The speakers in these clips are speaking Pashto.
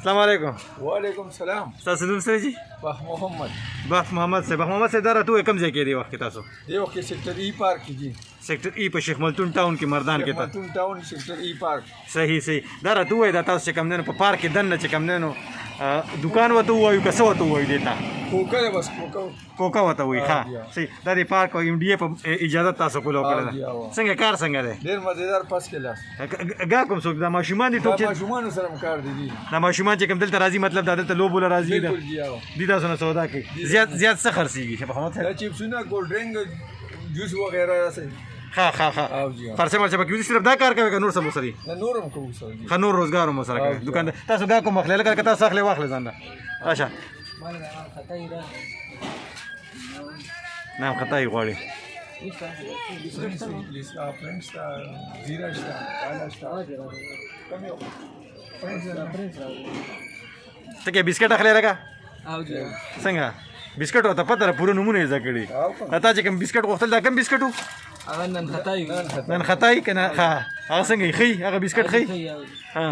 السلام علیکم. وعلیکم السلام. تاسو نوم څه دي؟ بخ محمد. بخ محمد صاحب. بخ محمد صاحب دا راته کوم ځای کې دی وخت تاسو؟ دی وخت سیکټر ای پارک کې دي. سیکټر ای په شیخ ملتون ټاون کې مردان کې ملتون ټاون سیکټر ای پارک. صحیح دا راته وای دا تاسو چې کوم نه په پارک کې دنه چې کوم نه دکان وته وایو که څه وته وایو دیتا کوکا بس کوکا وته وای. ها صحیح دا د پارک او انډیا په اجازه تاسو کولو کړل. څنګه کار څنګه دی؟ ډیر مزیدار پس کې لاس ګا کوم څوک دا ماشومان دي ټوک چې ماشومان سره کار دي. دا ماشومان چې کوم دلته راځي مطلب دا دلته لوبول راځي دي تاسو نه سودا کوي زیات څه خرڅيږي چې محمد صاحب چپسونه کولډ ډرینګ جوس وغیرہ راځي. ها خرڅه مرچه پکې صرف دا کار کوي که نور څه مو سره نورم کوو سره ښه نور روزګار مو سره کوي دکان تاسو دا کوم مخله لکه تاسو اخلي واخلې ځان اچھا نام خطای غواړي ته کې بسکټ اخلي لکه څنګه بسکټ وته پته را پوره نمونه یې ځکړي تا چې کوم بسکټ غوښتل دا کوم بسکټ وو هغه نن خطای کنه ها هغه څنګه خي هغه بسکټ خي ها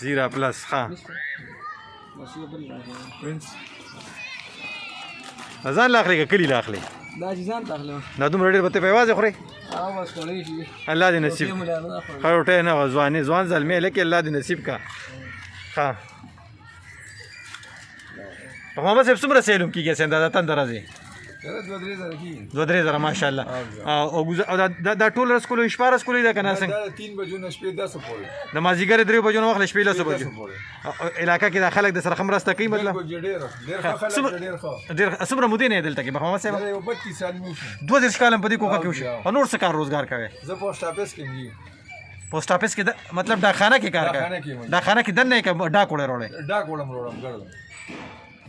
زیرا پلس ها ځان لاخلي که کلی لاخلي دا چې ځان تاخلو دا دومره ډېر به ته په یوازې خورې بس خوړلی شي الله دې نصیب ښه روټۍ نه وه ځوان زلمی لکې الله دې نصیب کا ښه محمد صاحب څومره سیل هم کېږي اندازه تنده راځي 2-3 زره ماشاءالله او دا ټول رس کولو شپه رس کولو ده که نه څنګه 3 بجو نه شپې 10 پورې د مازدیګر 3 بجو نه واخله شپې 10 بجو علاقه کې د خلک د سره هم راسته کوي مطلب ډېر څومره مودې نه یې دلته کې محمد صاحب 32 سال مې وشو 32 کال هم په دې کوکه کې وشو او نور څه کار روزګار کوي زه پوسټ آفیس کې یم پوسټ آفیس کې مطلب ډاکخانه کې کار کوي ډاکخانه کې دنه کې ډاک وړه وروړي ګړل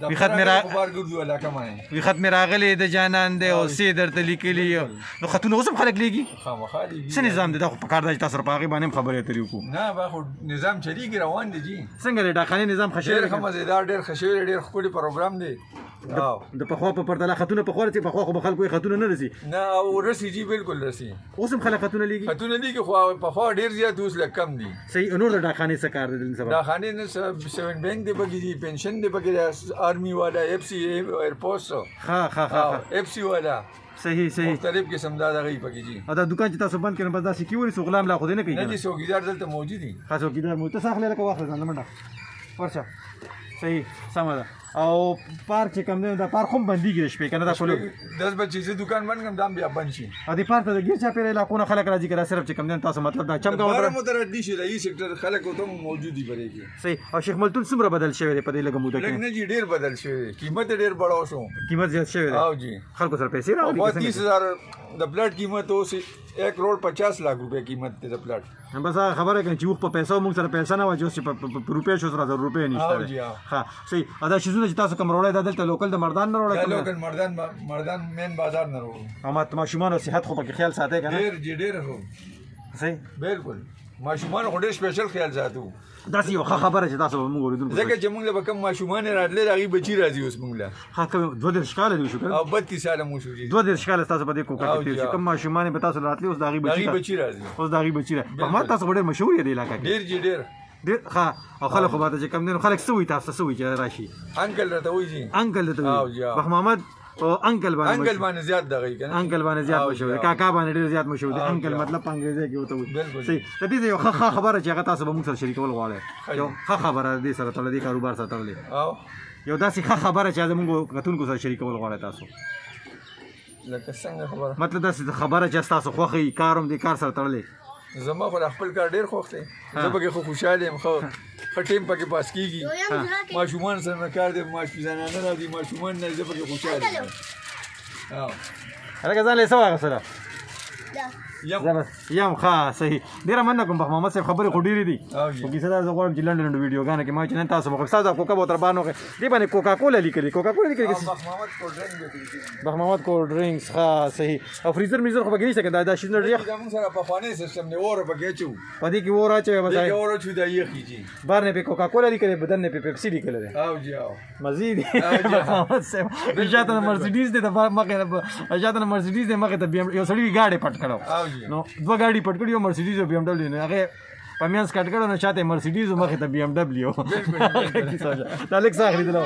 وخت مې راغلی د جانان دی او سي درته لیکلي نو خطونه اوس هم خلک لیږي څه نظام دی دا خو په کار دی چې تاسو سره په هغې باندې هم خبرې اترې وکړو نه با خو نظام چلیږي روان دی جي څنګه دی ډاکخانې نظام ښه شوی ډېر ښه مزېدار ډېر ښه شوی ډېر ښکلی پروګرام دی د پخوا په پرتله خطونه پخوا رسي پخوا خو به خلکو یې خطونه نه رسي نه او رسي جي بالکل رسي اوس هم خلک خطونه لیږي خو پخوا ډېر زیات اوس لږ کم دي صحیح نور د ډاکخانې څه کار دی دلته سبا ډاکخانې نه 7 بینک دی پکې دي پنشن دی پکې آرمي والا اف سی ایرپوسټ ها اف سی والا صحیح مختلف قسم دا دغه پکې دي دا دکان چې تاسو بند کړئ بس داسې کې ولې څوک غلام لا خو دې نه کوي نه دي څوکیدار دلته موجود دي ښه څوکیدار موجود ته اخلې لکه واخله ځان منډه ورشه صحیح سمه ده او پارک چې کوم دی دا پارک هم بندېږي د شپې که نه دا ټولو 10 بجې چې دکان بند کړم دا هم بیا بند شي او دې پارک ته د ګیر چاپېره علاقو نه خلک راځي که دا صرف چې کوم دی تاسو مطلب دا چمکه متردي شي رئیس سیکټر خلک ورته موجود دي برې کې صحیح او شیخ ملتون څومره بدل شوی دی په دې لږه موده کې نه جي ډېر بدل شوی دی قیمت ډېر بڑاو شو قیمت زیات شوی دی او جی خلکو سره پیسې راغلي 30000 د پلاټ قیمت اوس 1,50 लाख रुपए कीमत ته د پلاټ بس هغه خبره کوي چې وخت په پیسو موږ سره پیسې نه واجو چې په روپیا شو سره روپیا نشته ها صحیح ادا شیزونه چې تاسو کوم وروړی د دلته لوکل د مردان نه وروړی لوکل مردان مین بازار نه وروړو اما ماشومان او صحت خو پکې خیال ساتي کنه ډېر هو صحیح بالکل ماشومان خو ډېر سپیشل خیال ساتو دا یو ښه خبره چې تاسو موږ ولیدو ځکه چې موږ له کم ماشومان راتلل هغه بچی راځي اوس موږ له ها کوم 2 کال دی شو کنه او 32 سال مو شو 2 کال تاسو په دې کوکه کې چې کوم ماشومان به تاسو راتلل اوس دا غي بچی راځي اوس دا غي بچی راځي په ما تاسو ډېر مشهور دی علاقې کې ډېر ها او خلک خو به چې کوم دین خلک سوي تاسو سوي چې راشي انکل راته وایي انکل ته بخ محمد او انکل باندې زیات دغه کنه انکل باندې زیات مشهور کاکا باندې ډېر زیات مشهور دی انکل مطلب په انګریزي کې وته وي صحیح د دې یو ښه خبره چې هغه تاسو به موږ سره شریکول غواړئ یو ښه خبره دې سره تړلې کاروبار سره تړلې یو داسې ښه خبره چې موږ غتونکو سره شریکول غواړئ تاسو لکه څنګه خبره مطلب داسې خبره چې تاسو خوښي کاروم دې کار سره تړلې زما خو خپل کار ډېر خوښ دی زه پکې خو خوشاله یم خو ټیم پکې پاس کیږي ماشومان سره کار دی زنانه راځي ماشومان نه زه پکې خوشاله یم هغه ځان له سوا غسره یم ښه صحیح ډېره مننه کوم بخ محمد صاحب خبرې خو ډېرې دي او جی. خو کیسه دا زه غواړم چې لنډ لنډ ویډیوګانې کې ما چې نن تاسو مخ استاد کوکا به تر باندې وکړئ دې باندې کوکا کولا لیکلي کوکا کولا لیکلي محمد کولډ ډرینک به کړی بخ محمد کولډ ډرینکس ښه صحیح او فریزر میزر خو به کې نشته که دا شیزونه ډېر دا موږ سره په فانې سیستم دی اور په کې چو په دې کې اور اچوي بس دا اور چو دا یخ جی بار نه په کوکا کولا لیکلي بدن نه په پیپسي لیکلي دی او جی او مزید محمد صاحب اجازه مرسيډیز دې د مخه اجازه مرسيډیز دې مخه ته بي ام یو سړی گاډي پټ کړو او جی نو دوه گاډي پټ کړو مرسيډیز او بي ام دبليو نه هغه پمینس کټ کړو نو چاته مرسيډیز او مخه ته بي ام دبليو دا لیک څه خریدلو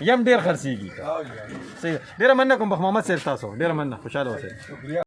یم ډیر خرڅيږي او جی صحیح ډیر مننه کوم محمد صاحب تاسو ډیر مننه خوشاله اوسئ شکریہ